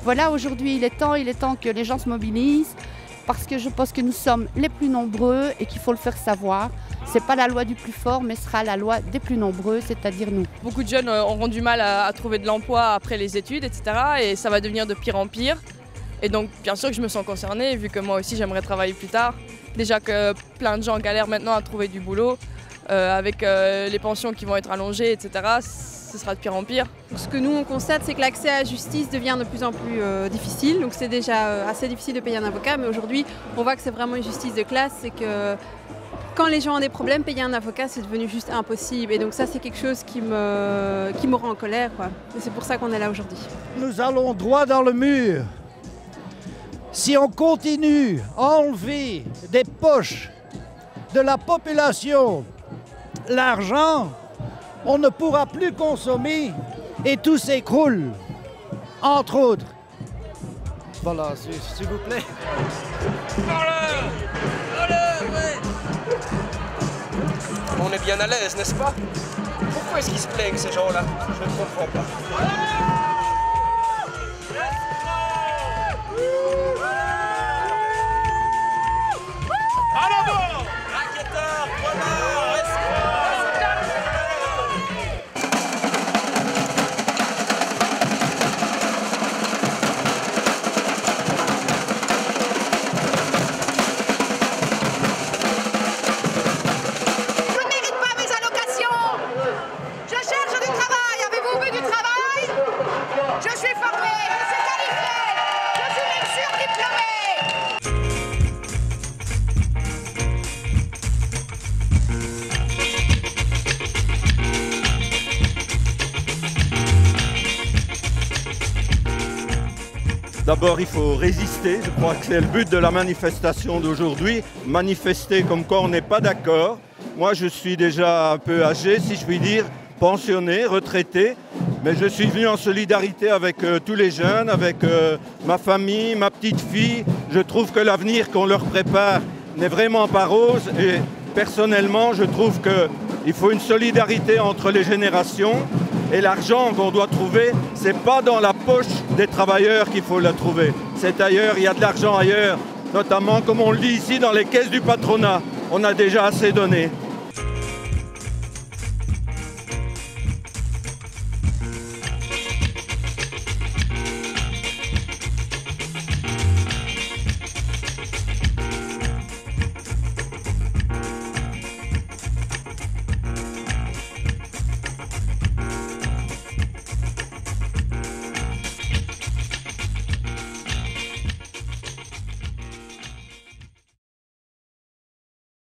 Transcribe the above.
Voilà, aujourd'hui il est temps que les gens se mobilisent parce que je pense que nous sommes les plus nombreux et qu'il faut le faire savoir. Ce n'est pas la loi du plus fort, mais ce sera la loi des plus nombreux, c'est-à-dire nous. Beaucoup de jeunes auront du mal à trouver de l'emploi après les études, etc. Et ça va devenir de pire en pire. Et donc bien sûr que je me sens concernée, vu que moi aussi j'aimerais travailler plus tard. Déjà que plein de gens galèrent maintenant à trouver du boulot, avec les pensions qui vont être allongées, etc. Ce sera de pire en pire. Ce que nous on constate, c'est que l'accès à la justice devient de plus en plus difficile. Donc c'est déjà assez difficile de payer un avocat, mais aujourd'hui on voit que c'est vraiment une justice de classe. C'est que quand les gens ont des problèmes, payer un avocat c'est devenu juste impossible. Et donc ça c'est quelque chose qui me rend en colère, quoi. Et c'est pour ça qu'on est là aujourd'hui. Nous allons droit dans le mur. Si on continue à enlever des poches de la population l'argent, on ne pourra plus consommer et tout s'écroule, entre autres. Voilà, s'il vous plaît. On est bien à l'aise, n'est-ce pas? Pourquoi est-ce qu'ils se plaignent, ces gens-là? Je ne comprends pas. D'abord, il faut résister. Je crois que c'est le but de la manifestation d'aujourd'hui. Manifester comme quoi on n'est pas d'accord. Moi, je suis déjà un peu âgé, si je puis dire, pensionné, retraité. Mais je suis venu en solidarité avec tous les jeunes, avec ma famille, ma petite fille. Je trouve que l'avenir qu'on leur prépare n'est vraiment pas rose. Et personnellement, je trouve qu'il faut une solidarité entre les générations. Et l'argent qu'on doit trouver, c'est pas dans la poche des travailleurs qu'il faut la trouver. C'est ailleurs, il y a de l'argent ailleurs, notamment, comme on le dit ici, dans les caisses du patronat. On a déjà assez donné.